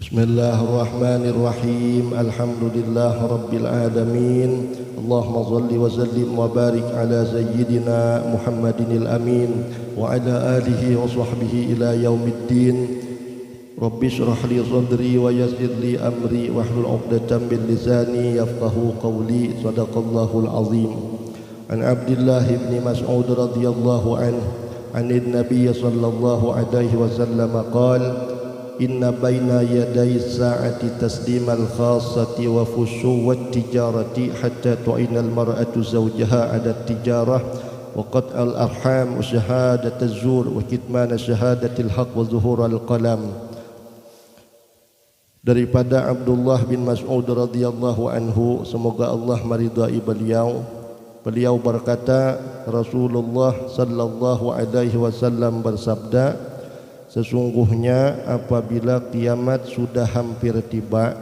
Bismillahirrahmanirrahim. Alhamdulillah rabbil alamin. Allahumma shalli wa sallim wa barik ala sayyidina Muhammadinil amin wa ala alihi wa sahbihi ila yaumiddin. Rabbi shrah li sadri wa yassir li amri wahlul 'uqdatam min lisani yafqahu qawli. Shadaqallahul azim. An Abdullah bin Mas'ud radhiyallahu anhu 'anil nabiy sallallahu alaihi wasallam qala inna baina yaday sa'ati taslimal khassati wa fushuwat tijarati hatta tu'ina al-mar'atu zawjaha 'ala tijarah wa qat'al arham wa shahadat az-zur wa kitman syahadatil haqq wa zuhur al-qalam. Daripada Abdullah bin Mas'ud radhiyallahu anhu, semoga Allah meridai beliau. Beliau berkata, Rasulullah sallallahu alaihi wasallam bersabda, sesungguhnya apabila kiamat sudah hampir tiba,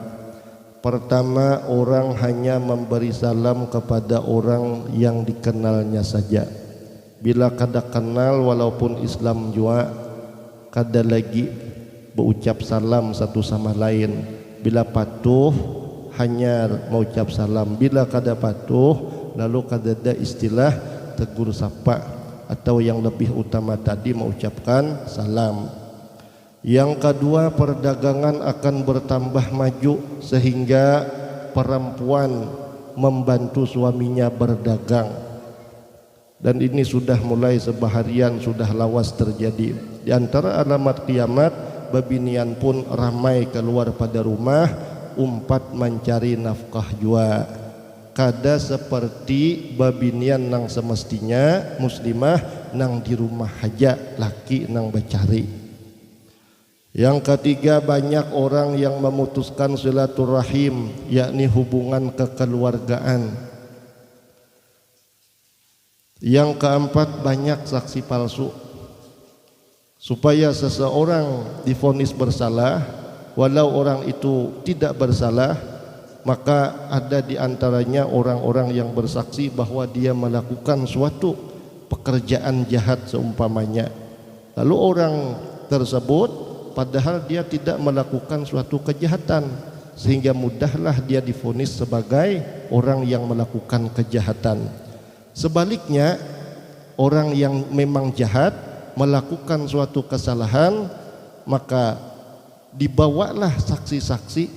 pertama orang hanya memberi salam kepada orang yang dikenalnya saja. Bila kada kenal walaupun Islam juga, kada lagi berucap salam satu sama lain. Bila patuh hanya mengucap salam. Bila kada patuh lalu kada ada istilah tegur sapa atau yang lebih utama tadi mengucapkan salam. Yang kedua, perdagangan akan bertambah maju sehingga perempuan membantu suaminya berdagang. Dan ini sudah mulai sebaharian, sudah lawas terjadi. Di antara alamat kiamat, babinian pun ramai keluar pada rumah, umpat mencari nafkah jua. Kada seperti babinian nang semestinya muslimah nang di rumah haja, laki nang becari. Yang ketiga, banyak orang yang memutuskan silaturahim, yakni hubungan kekeluargaan. Yang keempat, banyak saksi palsu. Supaya seseorang divonis bersalah, walau orang itu tidak bersalah, maka ada di antaranya orang-orang yang bersaksi bahwa dia melakukan suatu pekerjaan jahat seumpamanya. Lalu orang tersebut padahal dia tidak melakukan suatu kejahatan, sehingga mudahlah dia divonis sebagai orang yang melakukan kejahatan. Sebaliknya, orang yang memang jahat melakukan suatu kesalahan, maka dibawalah saksi-saksi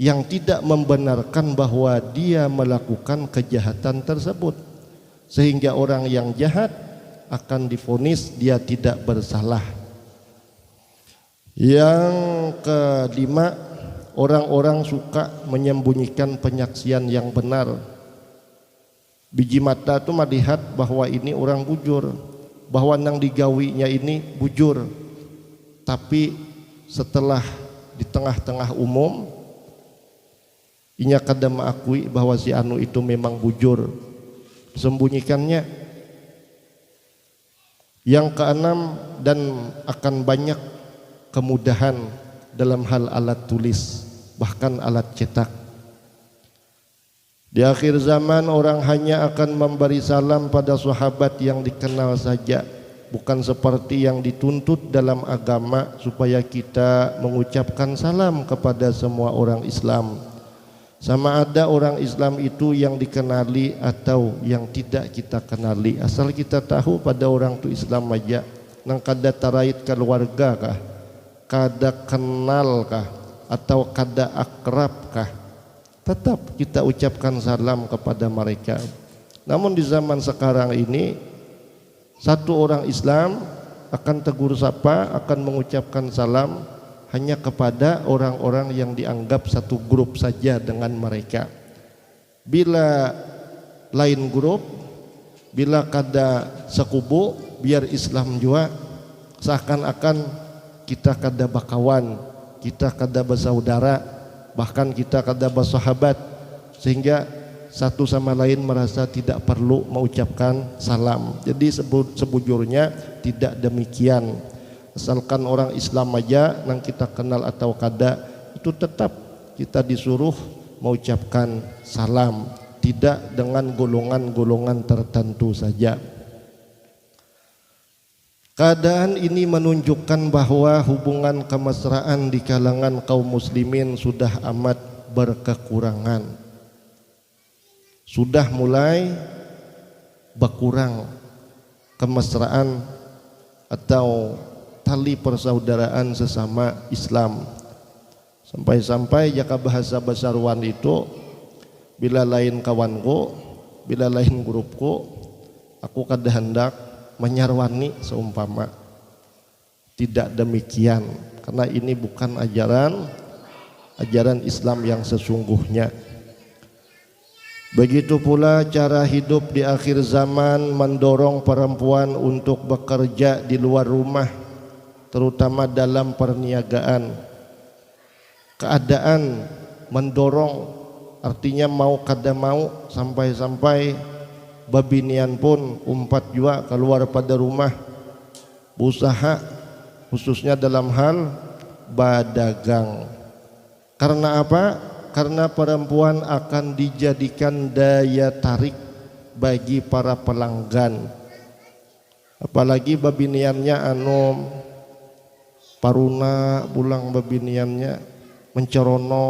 yang tidak membenarkan bahwa dia melakukan kejahatan tersebut, sehingga orang yang jahat akan divonis dia tidak bersalah. Yang kelima, orang-orang suka menyembunyikan penyaksian yang benar. Biji mata itu melihat bahwa ini orang bujur, bahwa nang digawinya ini bujur. Tapi setelah di tengah-tengah umum, inya kada mengakui bahwa si anu itu memang bujur, sembunyikannya. Yang keenam, dan akan banyak kemudahan dalam hal alat tulis, bahkan alat cetak. Di akhir zaman orang hanya akan memberi salam pada sahabat yang dikenal saja, bukan seperti yang dituntut dalam agama supaya kita mengucapkan salam kepada semua orang Islam. Sama ada orang Islam itu yang dikenali atau yang tidak kita kenali, asal kita tahu pada orang itu Islam aja. Nang kada tarait keluarga kah, kada kenal kah, atau kada akrab kah, tetap kita ucapkan salam kepada mereka. Namun di zaman sekarang ini, satu orang Islam akan tegur sapa, akan mengucapkan salam hanya kepada orang-orang yang dianggap satu grup saja dengan mereka. Bila lain grup, bila kada sekubu, biar Islam juga, seakan-akan kita kada bakawan, kita kada bersaudara, bahkan kita kada bersahabat, sehingga satu sama lain merasa tidak perlu mengucapkan salam. Jadi sebujurnya tidak demikian. Asalkan orang Islam aja yang kita kenal atau kada, itu tetap kita disuruh mengucapkan salam, tidak dengan golongan-golongan tertentu saja. Keadaan ini menunjukkan bahwa hubungan kemesraan di kalangan kaum muslimin sudah amat berkekurangan. Sudah mulai berkurang kemesraan atau tali persaudaraan sesama Islam. Sampai-sampai jaka bahasa Basarwan itu, bila lain kawanku, bila lain grupku, aku kada hendak menyarwani seumpama. Tidak demikian, karena ini bukan ajaran Islam yang sesungguhnya. Begitu pula cara hidup di akhir zaman mendorong perempuan untuk bekerja di luar rumah, terutama dalam perniagaan. Keadaan mendorong, artinya mau kada mau, sampai-sampai babinian pun umpat jua keluar pada rumah berusaha, khususnya dalam hal berdagang. Karena apa? Karena perempuan akan dijadikan daya tarik bagi para pelanggan. Apalagi babiniannya paruna pulang babiniannya mencerono.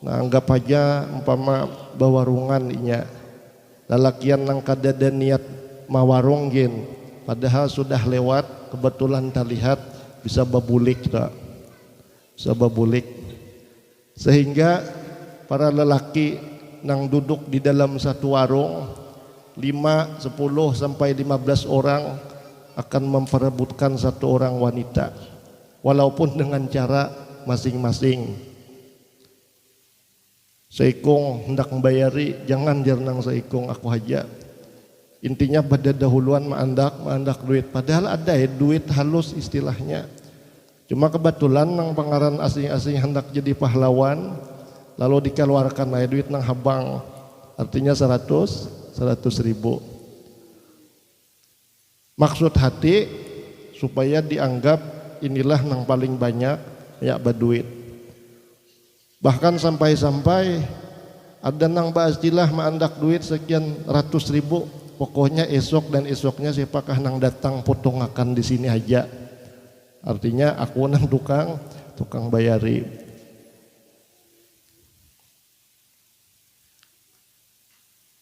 Nah, anggap aja umpama bawarungan inya. Lalakian nang kada ada niat mawarung gin, padahal sudah lewat, kebetulan terlihat bisa babulik tak? Bisa babulik. Sehingga para lelaki nang duduk di dalam satu warung 5, 10 sampai 15 orang akan memperebutkan satu orang wanita, walaupun dengan cara masing-masing. Seikung hendak membayari, jangan jernang seikung, aku aja. Intinya pada dahuluan maandak duit, padahal ada duit halus istilahnya. Cuma kebetulan nang pangaran asing-asing hendak jadi pahlawan, lalu dikeluarkan duit nang habang, artinya 100 ribu. Maksud hati supaya dianggap inilah nang paling banyak ya baduit. Bahkan sampai-sampai ada nang baistilah maandak duit sekian ratus ribu, pokoknya esok dan esoknya siapakah nang datang potong akan di sini aja. Artinya aku nang tukang bayari.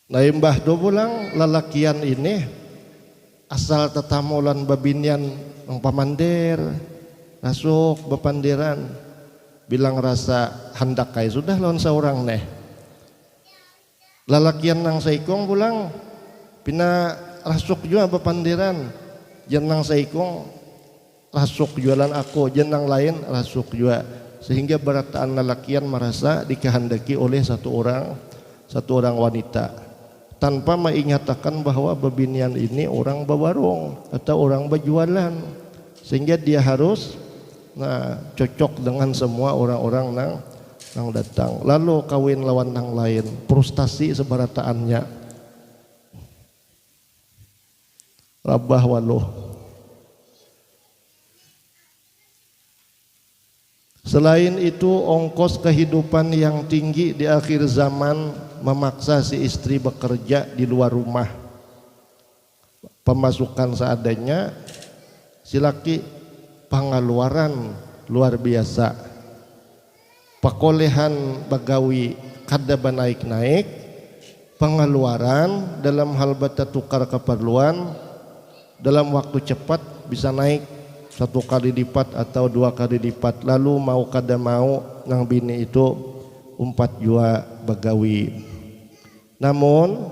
Nah, imbah do pulang lalakian ini asal tetamulan babinian nang pamandir, rasuk bepandiran. Bilang rasa hendak kai sudah lawan seorang neh. Lalakian nang saikong pulang pina rasuk jua bepandiran. Jan nang saikong rasuk jualan aku, jan nang lain rasuk jua. Sehingga berataan lalakian merasa dikehendaki oleh satu orang wanita, tanpa mengatakan bahwa babinian ini orang bawarung atau orang berjualan, sehingga dia harus cocok dengan semua orang-orang nang datang. Lalu kawin lawan nang lain, frustasi sebarataannya. Rabah waluh. Selain itu, ongkos kehidupan yang tinggi di akhir zaman memaksa si istri bekerja di luar rumah. Pemasukan seadanya, si laki pengeluaran luar biasa. Pekolehan bagawi kada naik-naik, pengeluaran dalam hal bata tukar keperluan dalam waktu cepat bisa naik 1 kali lipat atau 2 kali lipat. Lalu mau kada mau nang bini itu umpat jua bagawi. Namun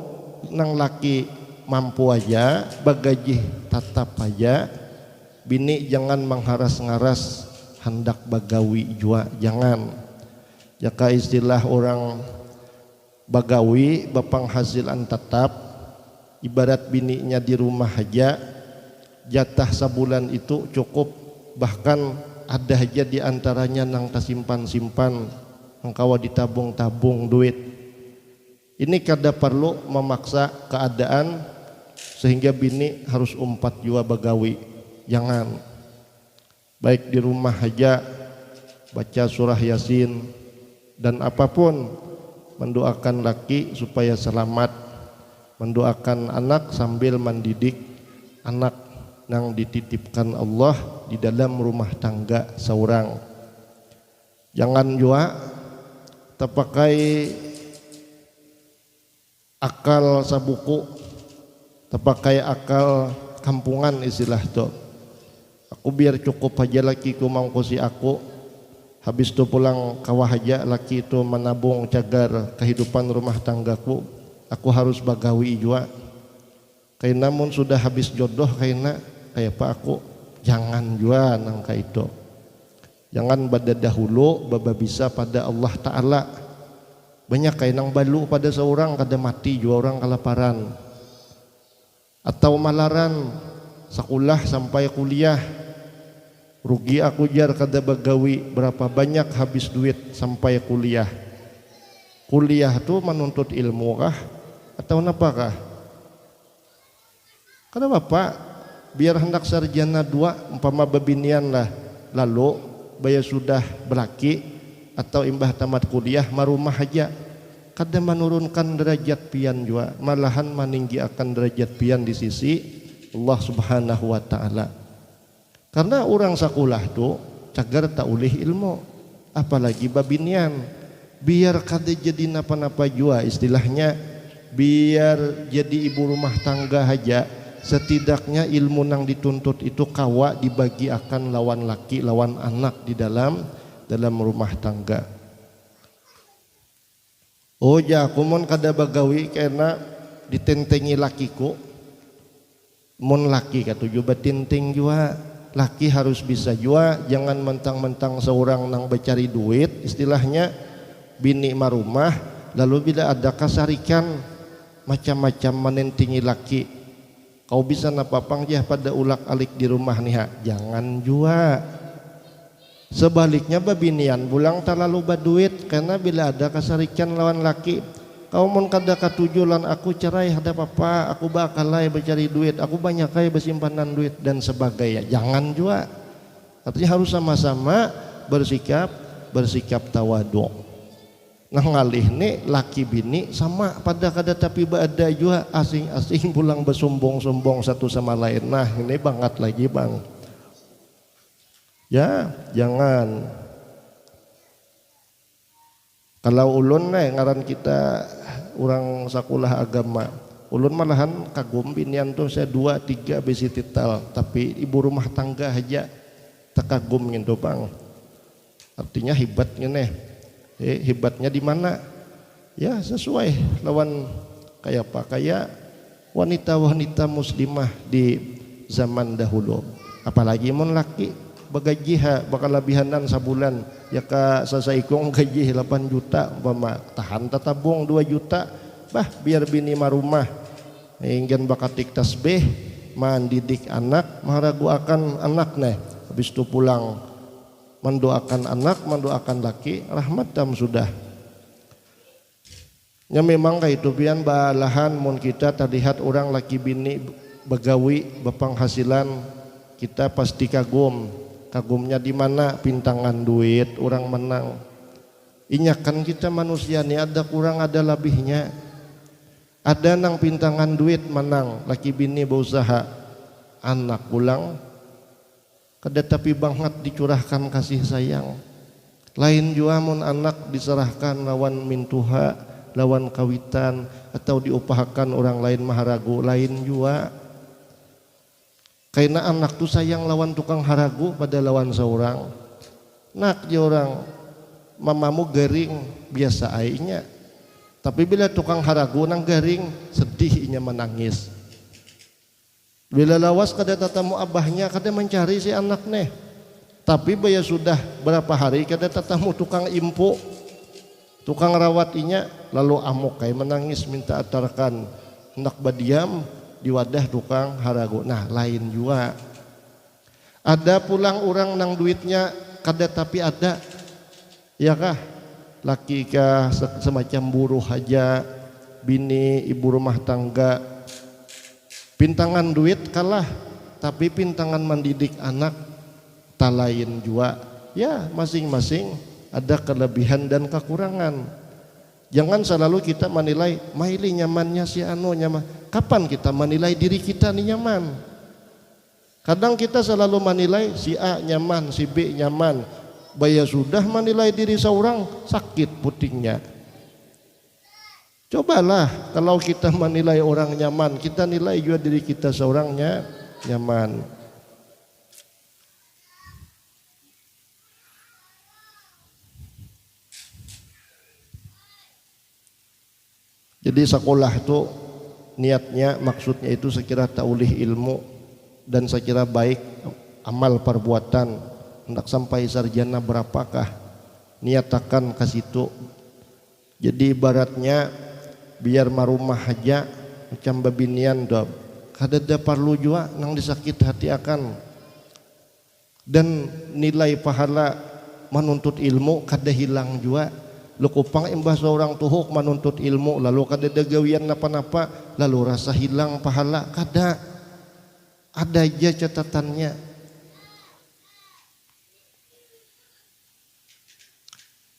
nang laki mampu aja bagaji tatap aja. Bini jangan mengharas-ngaras hendak bagawi jua, jangan. Jaka istilah orang bagawi berpenghasilan tetap, ibarat bininya di rumah aja, jatah sebulan itu cukup. Bahkan ada aja di antaranya nang tersimpan-simpan, engkau ditabung-tabung duit. Ini kada perlu memaksa keadaan sehingga bini harus umpat jua bagawi. Jangan. Baik di rumah aja baca surah Yasin dan apapun, mendoakan laki supaya selamat, mendoakan anak sambil mendidik anak. nang dititipkan Allah di dalam rumah tangga seorang. Jangan jua terpakai akal sabuku, terpakai akal kampungan istilah tu. Aku biar cukup aja laki ku mangkusi aku, habis tu pulang kawah aja laki tu menabung cagar kehidupan rumah tanggaku. Aku harus bagawi jua. Kayak namun sudah habis jodoh kayak apa aku, jangan jua nangka itu. Jangan pada dahulu baba bisa pada Allah Ta'ala. Banyak kayak nang balu pada seorang kada mati jua orang kelaparan. Atau malaran sekolah sampai kuliah. Rugi aku jar kada bagawi, berapa banyak habis duit sampai kuliah. Kuliah tu menuntut ilmu kah atau napakah? Kada bapak biar hendak sarjana 2 umpama bebinian lah, lalu baya sudah berlaki atau imbah tamat kuliah marumah aja, kada menurunkan derajat pian jua, malahan meninggi akan derajat pian di sisi Allah Subhanahu wa Ta'ala. Karena orang sekolah tu cagar tak ulih ilmu, apalagi babinian, biar kada jadi napa-napa jua, istilahnya biar jadi ibu rumah tangga aja, setidaknya ilmu nang dituntut itu kawa dibagi akan lawan laki lawan anak di dalam rumah tangga. Oh ja aku mon kada bagawi karena ditentengi lakiku, mon laki katuju batinting jua, laki harus bisa jua, jangan mentang-mentang seorang nang becari duit, istilahnya bini marumah, lalu bila ada kasarikan macam-macam menentingi laki, kau bisa napapang jah pada ulak alik di rumah nih ha. Jangan jua. Sebaliknya babinian bulang terlalu baduit, karena bila ada kasarikan lawan laki, kau mon kada katujulan aku cerai hadap apa, aku bakalai bercari duit, aku banyak kaya bersimpanan duit dan sebagainya. Jangan jua. Artinya harus sama-sama bersikap tawadu. Nah ngalih nih laki bini sama pada kada tapi ada juga asing-asing pulang bersombong-sombong satu sama lain. Nah ini banget lagi bang. Ya jangan. Kalau ulun ngaran kita orang sekolah agama, ulun malahan kagum binian tuh saya 2-3 besi titel, tapi ibu rumah tangga aja tak kagum gitu bang. Artinya hebatnya nih. Hebatnya di mana? Ya sesuai lawan kayak apa? Kayak wanita-wanita muslimah di zaman dahulu. Apalagi mun laki bagajiha bakal lebihanan sabulan ya ka sasaikong gaji 8 juta umpama tahan tatabung 2 juta bah biar bini marumah ingin bakatik tasbih mandidik anak maharagu akan anak nih habis itu pulang mendoakan anak, mendoakan laki, rahmat tam sudah. Ya memang kayak itu pian balahan mun kita terlihat orang laki bini begawi berpenghasilan, kita pasti kagum. Kagumnya di mana? Pintangan duit, orang menang. Inyakan kita manusia nih ada kurang ada lebihnya. Ada nang pintangan duit menang, laki bini berusaha, anak pulang kada tapi banget dicurahkan kasih sayang. Lain jua mun anak diserahkan lawan mintuha, lawan kawitan atau diupahakan orang lain maharagu, lain jua. Karena anak tu sayang lawan tukang haragu pada lawan seorang. Nak je orang mamamu garing biasa ainya. Tapi bila tukang haragu nang garing sedih inya menangis. Bila lawas kada tatamu abahnya kada mencari si anak nih. Tapi baya sudah berapa hari kada tatamu tukang impu, tukang rawatinya, lalu amuk kayak menangis minta atarkan hendak badiam di wadah tukang haragu. Nah lain juga. Ada pulang orang nang duitnya kada tapi ada, ya kah? Laki kah semacam buruh aja, bini ibu rumah tangga. Pintangan duit kalah, tapi pintangan mendidik anak tak lain jua. Ya masing-masing ada kelebihan dan kekurangan. Jangan selalu kita menilai maili nyamannya si anu nyaman. Kapan kita menilai diri kita nih nyaman? Kadang kita selalu menilai si A nyaman, si B nyaman. Baya sudah menilai diri seorang sakit putingnya. Cobalah kalau kita menilai orang nyaman, kita nilai juga diri kita seorangnya nyaman. Jadi sekolah itu niatnya, maksudnya itu sekira taulih ilmu dan sekira baik amal perbuatan, hendak sampai sarjana berapakah, niatakan ke situ. Jadi ibaratnya biar marumah aja macam babinian dob, kadada perlu juga nang disakit hati akan, dan nilai pahala menuntut ilmu kada hilang juga. Lu kupang imbah seorang tuhuk menuntut ilmu lalu kadada gawian napa-napa lalu rasa hilang pahala, kada, ada aja catatannya.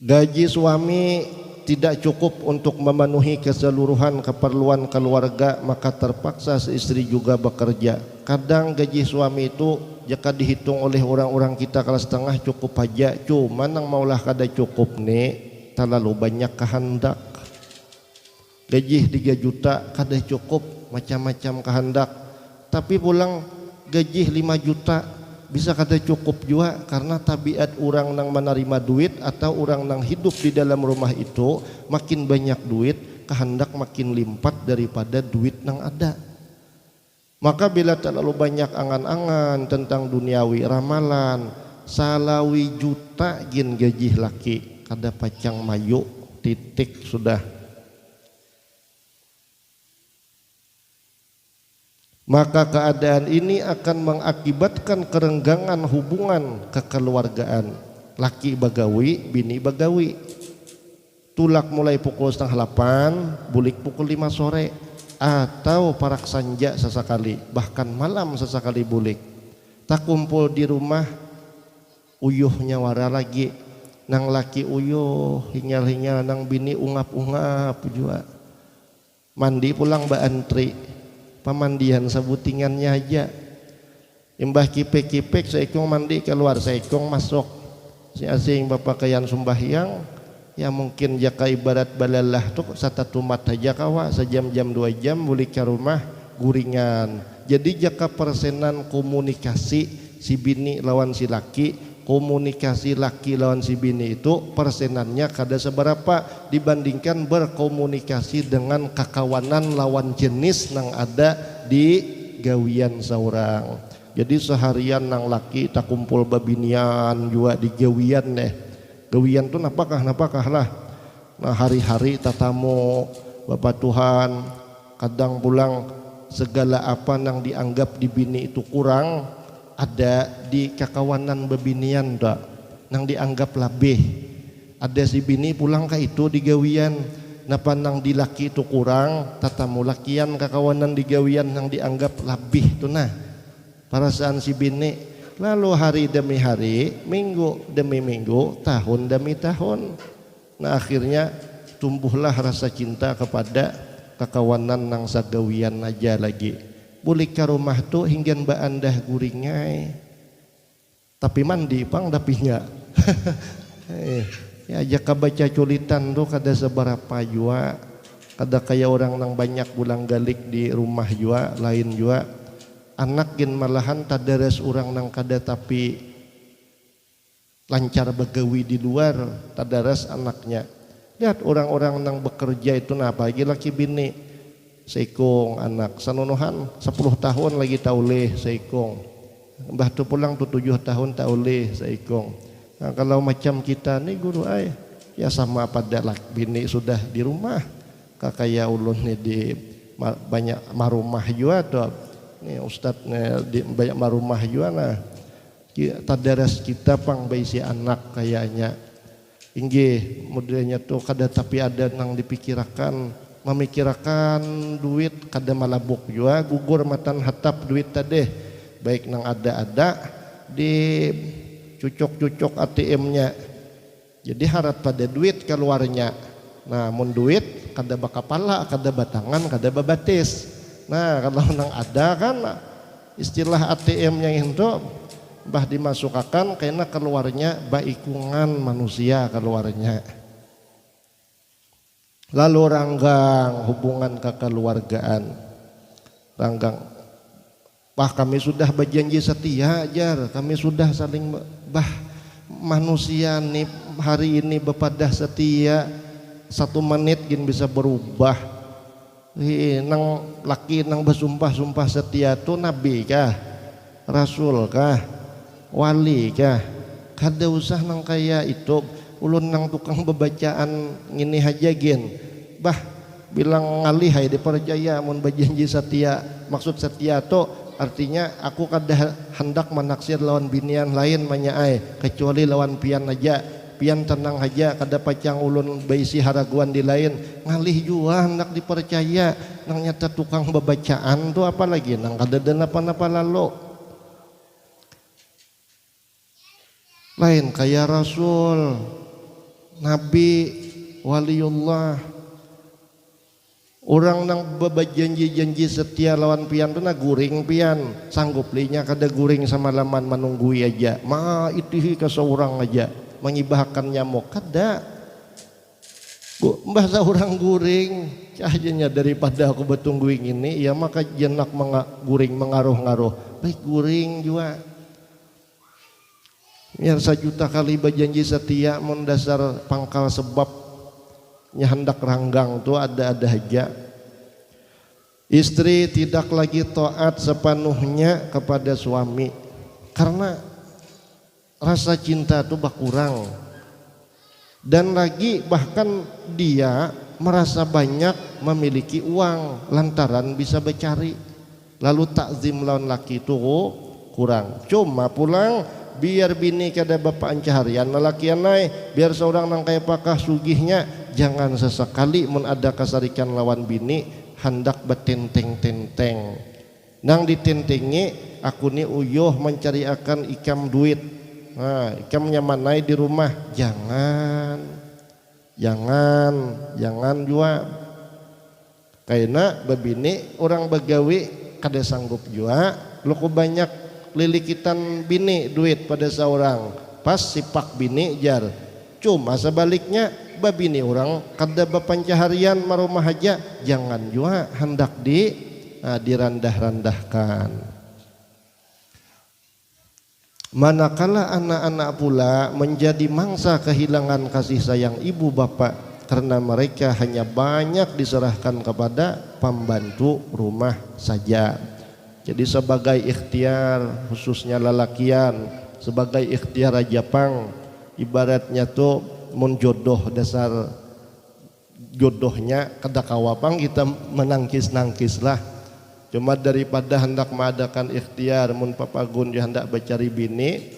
Gaji suami tidak cukup untuk memenuhi keseluruhan keperluan keluarga, maka terpaksa istri juga bekerja. Kadang gaji suami itu jika dihitung oleh orang-orang kita kalau setengah cukup aja, cuman yang maulah kada cukup nih terlalu banyak kehendak. Gaji 3 juta kada cukup, macam-macam kehendak. Tapi pulang gaji 5 juta bisa kada cukup juga, karena tabiat orang nang menerima duit atau orang nang hidup di dalam rumah itu makin banyak duit, kehendak makin lipat daripada duit nang ada. Maka bila terlalu banyak angan-angan tentang duniawi, ramalan salawi juta gin gaji laki kada pacang mayu, titik sudah. Maka keadaan ini akan mengakibatkan kerenggangan hubungan kekeluargaan. Laki bagawi, bini bagawi. Tulak mulai pukul 7:30, bulik pukul 5 sore, atau parak sanja sesekali, bahkan malam sesekali bulik. Tak kumpul di rumah, uyuhnya wara lagi. Nang laki uyuh, hingal-hingal, nang bini ungap-ungap juga. Mandi pulang ba antri, pemandian sebutingannya aja. Imbah kipek-kipek seikong mandi keluar, seikong masuk. Si asing bapakayan sembahyang, ya mungkin jaka ibarat balalah tuh satu mat aja kawa, sejam-jam 2 jam balik ke rumah guringan. Jadi jaka persenan komunikasi si bini lawan si laki, komunikasi laki lawan si bini itu persenannya kada seberapa dibandingkan berkomunikasi dengan kakawanan lawan jenis nang ada di gawian seorang. Jadi seharian nang laki tak kumpul babinian juga di gawian deh. Gawian tuh napakah lah. Nah hari-hari tatamu Bapak Tuhan, kadang pulang segala apa nang dianggap di bini itu kurang ada di kakawanan bebinian dak nang dianggap lebih. Ada si bini pulang ke itu di gawian, napa nang di laki itu kurang, tatamu lakian kakawanan di gawian nang dianggap lebih tu nah perasaan si bini. Lalu hari demi hari, minggu demi minggu, tahun demi tahun, nah akhirnya tumbuhlah rasa cinta kepada kakawanan nang sagawian aja lagi. Bulik ke rumah tuh hingga mbak andah guringai, tapi mandi pang dapinya. Ya aja baca culitan tuh kada seberapa jua, kada kayak orang nang banyak bulang galik di rumah jua, lain jua. Anak gin malahan tadaras orang nang kada tapi lancar begawi di luar, tadaras anaknya. Lihat orang-orang nang bekerja itu nah pagi laki bini. Seikong anak sanunuhan 10 tahun lagi taulih seikong, mbah tu pulang tu 7 tahun taulih seikong. Nah, kalau macam kita nih guru ya sama pada lak bini sudah di rumah, kakaya ulun nih di banyak marumah juga tuh nih ustad nih di banyak marumah juga nah tadaras kita pang baisi anak kayaknya inggih modelnya tuh kada tapi ada nang dipikirakan, memikirkan duit kada malabuk juga, gugur matan hatap duit tadi baik nang ada di cucuk-cucuk ATM-nya. Jadi harap pada duit keluarnya. Nah mun duit kada bakapala, kada batangan, kada babatis. Nah kalau nang ada kan istilah ATM yang itu bah dimasukkan karena keluarnya baikungan manusia keluarnya. Lalu ranggang hubungan kekeluargaan, ranggang bah kami sudah berjanji setia jar, kami sudah saling bah manusia nih hari ini bepadah setia 1 menit gin bisa berubah. Nang laki nang bersumpah-sumpah setia tuh nabi kah, rasul kah, wali kah? Kada usah nang kaya itu ulun nang tukang bebacaan ngini aja gin bah bilang ngalihai dipercaya mun berjanji setia. Maksud setia tuh artinya aku kada hendak menaksir lawan binian lain manyaai kecuali lawan pian aja, pian tenang aja kada pacang ulun baisi haraguan di lain. Ngalih jua hendak dipercaya nang nyata tukang bebacaan tuh apalagi nang kada ada napa-napa lalu lain kaya rasul, nabi, waliullah. Orang nang bebajanji-janji setia lawan pian tu na guring pian, sanggup linya kada guring sama laman menunggui aja. Ma itihi ke seorang aja mengibahkan nyamuk kada. Mbah seorang guring cahjanya daripada aku betungguing ini ya maka jenak guring mengaruh-ngaruh. Baik guring juga. Biar 1 juta kali berjanji setia mun dasar pangkal sebab hendak ranggang tuh ada aja. Istri tidak lagi taat sepenuhnya kepada suami karena rasa cinta tuh berkurang, dan lagi bahkan dia merasa banyak memiliki uang lantaran bisa bercari, lalu takzim lawan laki tuh kurang. Cuma pulang biar bini kada bapak ancaharian lalakian naik biar seorang nang kaya pakah sugihnya jangan sesekali mun ada kasarikan lawan bini hendak betenteng-tenteng nang ditentengi aku ni uyuh mencari akan ikam duit. Nah, ikam nyamanai di rumah jangan jua kaina babini orang begawi kada sanggup jua lu banyak lilikitan bini duit pada seorang pas sipak bini jar. Cuma sebaliknya babini orang kada bepancaharian marumah aja jangan juga hendak dirandah-randahkan. Manakala anak-anak pula menjadi mangsa kehilangan kasih sayang ibu bapak karena mereka hanya banyak diserahkan kepada pembantu rumah saja. Jadi sebagai ikhtiar khususnya lalakian, sebagai ikhtiar Jepang ibaratnya tuh mun jodoh dasar jodohnya kada kawapang kita menangkis-nangkis lah. Cuma daripada hendak mengadakan ikhtiar mun papagun dia hendak bercari bini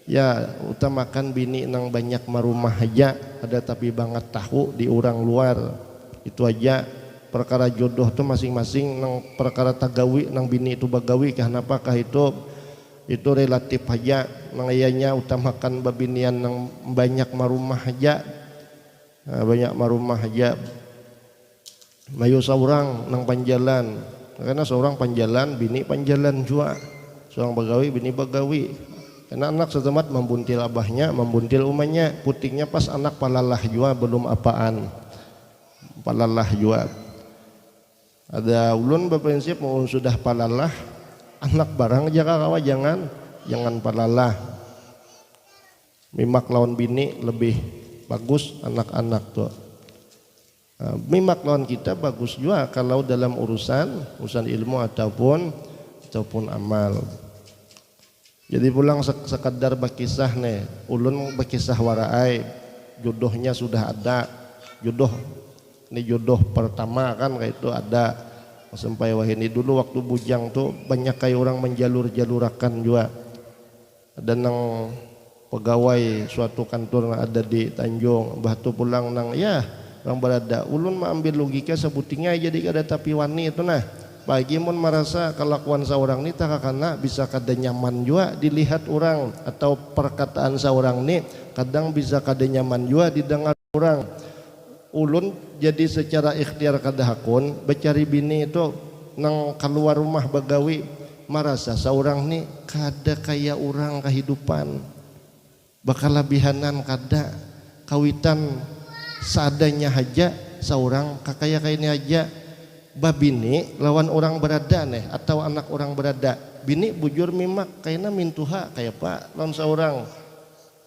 ya utamakan bini nang banyak marumah aja ada tapi banget tahu di orang luar itu aja. Perkara jodoh tuh masing-masing nang perkara tagawi nang bini itu bagawi kenapakah itu relatif aja. Nang ianya utamakan babinian nang banyak marumah aja, banyak marumah aja. Mayu seorang nang panjalan karena seorang panjalan bini panjalan jua, seorang bagawi bini bagawi. Karena anak setemat membuntil abahnya membuntil umanya putingnya pas anak palalah jua belum apaan palalah jua. Ada ulun berprinsip mau sudah palalah anak barang jaga kawa jangan palalah. Mimak lawan bini lebih bagus anak-anak tuh. Mimak lawan kita bagus juga kalau dalam urusan ilmu ataupun amal. Jadi pulang sekadar berkisah nih, ulun berkisah warai jodohnya sudah ada jodoh. Ini jodoh pertama kan kayak itu ada sampai wah ini dulu waktu bujang tuh banyak kayak orang menjalur-jalurakan juga. Ada nang pegawai suatu kantor ada di Tanjung, batu pulang nang ya orang berada ulun mah ambil logika sebutingnya jadi ada tapi wani itu nah. Bagi mun merasa kelakuan seorang ini tak karena bisa kada nyaman juga dilihat orang atau perkataan seorang ini kadang bisa kada nyaman juga didengar orang. Ulun jadi secara ikhtiar kada hakun bercari bini itu nang keluar rumah bagawi merasa seorang nih kada kaya orang kehidupan, bakal lebihanan kada kawitan seadanya aja seorang kakaya kaini aja babini lawan orang berada nih atau anak orang berada bini bujur mimak kayaknya mintuha kayak pak lawan seorang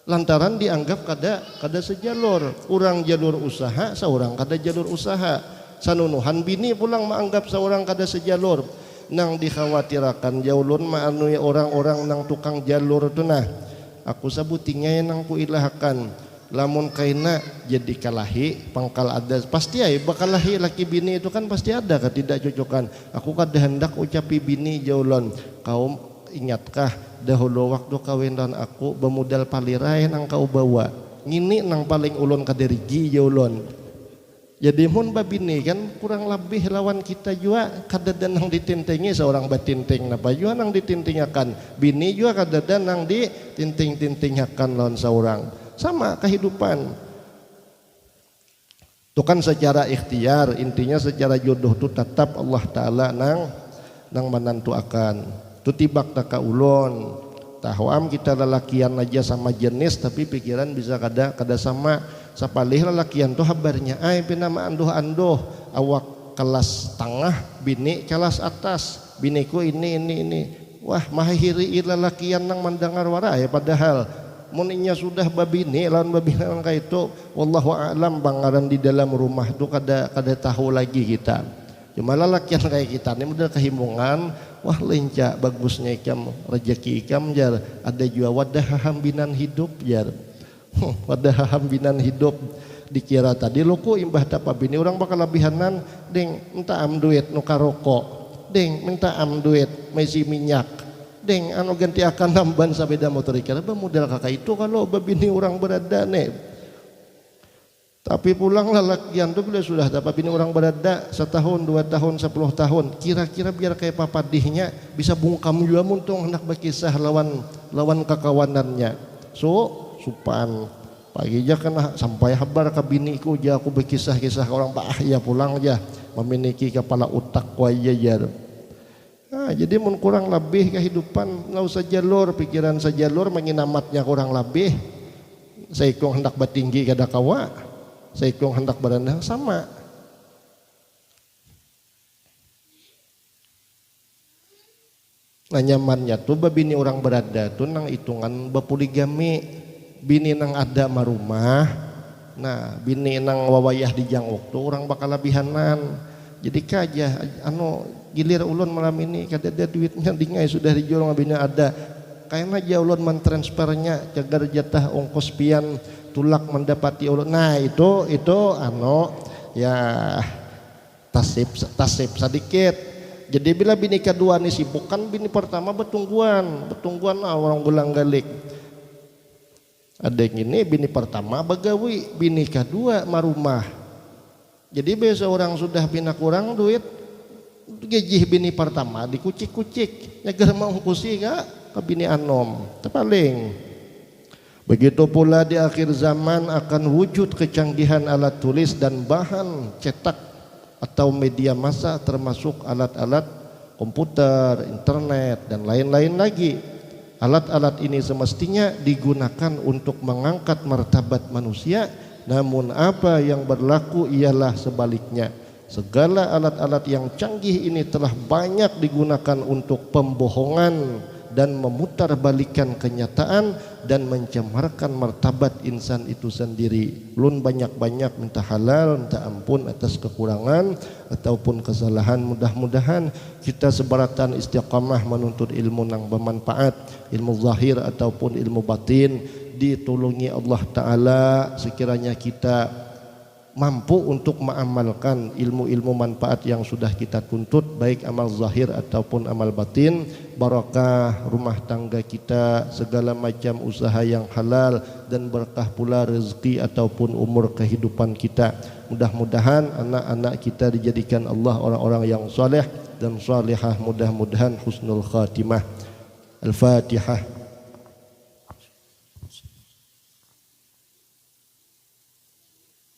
lantaran dianggap kada sejalur orang jalur usaha seorang kada jalur usaha sanunuhan bini pulang menganggap seorang kada sejalur nang dikhawatirakan jaulun maanu ya orang-orang nang tukang jalur tu nah aku sabutingnya nang ku ilahakan lamun kaina jadi kalahi pangkal ada pasti ay bakal lahi laki bini itu kan pasti ada ketidakcocokan aku kada hendak ucapi bini jaulun kaum ingatkah dahulu waktu kawin dan aku bemodal palirai nang kau bawa ngini nang paling ulun kaderigi jaulun jadi mun babini kan kurang lebih lawan kita juga kadadan nang ditintingi seorang batinting napa juga nang ditintingakan bini juga kadadan nang ditinting-tintingakan lawan seorang sama kehidupan itu kan secara ikhtiar intinya secara jodoh tu tetap Allah Ta'ala nang menantu akan tu tibak taka ulun tahwam kita lelakian aja sama jenis tapi pikiran bisa kada sama sapalih lelakian tu habarnya ay pinama anduh awak kelas tengah bini kelas atas biniku ini wah mahiri lelakian nang mendengar wara ya padahal muninya sudah babini lawan babini kayak itu wallahu a'lam bangaran di dalam rumah tu kada tahu lagi kita cuma lelakian kayak kita ini modal kehimungan wah lenca bagusnya ikam rezeki ikam jar ada juga wadah hambinan hidup jar wadah hambinan hidup dikira tadi loko imbah tapa bini orang bakal lebihanan deng minta am duit nuka rokok deng minta am duit mesi minyak deng anu ganti akan namban sepeda motor ikara modal kakak itu kalau babini orang berada nih tapi pulang lelakian tuh bila sudah dapat bini orang berada setahun 2 tahun 10 tahun kira-kira biar kayak papadihnya bisa bungkam juga muntung hendak berkisah lawan kakawanannya supan pagi aja kena sampai habar ke biniku aja aku berkisah-kisah orang pak ya pulang aja memiliki kepala otak kuaya jar nah, jadi mun kurang lebih kehidupan nggak usah jalur pikiran sejalur menginamatnya kurang lebih saikung hendak batinggi kada kawa saikung hendak berenang sama nah nyamannya tuh babini orang berada tuh nang hitungan bapoligami bini nang ada marumah nah bini nang wawayah di jang waktu orang bakal lebihanan jadi kaja anu gilir ulun malam ini kada ada duitnya dingai sudah dijual bini ada kayaknya aja ulun mentransfernya cagar jatah ongkos pian tulak mendapati ulun nah itu anu ya tasip sedikit jadi bila bini kedua nih sibuk kan bini pertama betungguan orang gulang galik ada yang ini bini pertama bagawi bini kedua marumah jadi biasa orang sudah bina kurang duit gaji bini pertama dikucik-kucik nyagar mau kusi ke bini anom terpaling begitu pula di akhir zaman akan wujud kecanggihan alat tulis dan bahan cetak atau media massa termasuk alat-alat komputer, internet dan lain-lain lagi. Alat-alat ini semestinya digunakan untuk mengangkat martabat manusia, namun apa yang berlaku ialah sebaliknya. Segala alat-alat yang canggih ini telah banyak digunakan untuk pembohongan dan memutarbalikkan kenyataan dan mencemarkan martabat insan itu sendiri. Lun banyak-banyak minta halal, minta ampun atas kekurangan ataupun kesalahan. Mudah-mudahan kita sebaratan istiqamah menuntut ilmu yang bermanfaat, ilmu zahir ataupun ilmu batin, ditolongi Allah Ta'ala sekiranya kita mampu untuk mengamalkan ilmu-ilmu manfaat yang sudah kita tuntut, baik amal zahir ataupun amal batin, barakah rumah tangga kita, segala macam usaha yang halal, dan berkah pula rezeki ataupun umur kehidupan kita. Mudah-mudahan anak-anak kita dijadikan Allah orang-orang yang saleh dan salihah, mudah-mudahan husnul khatimah. Al-Fatihah.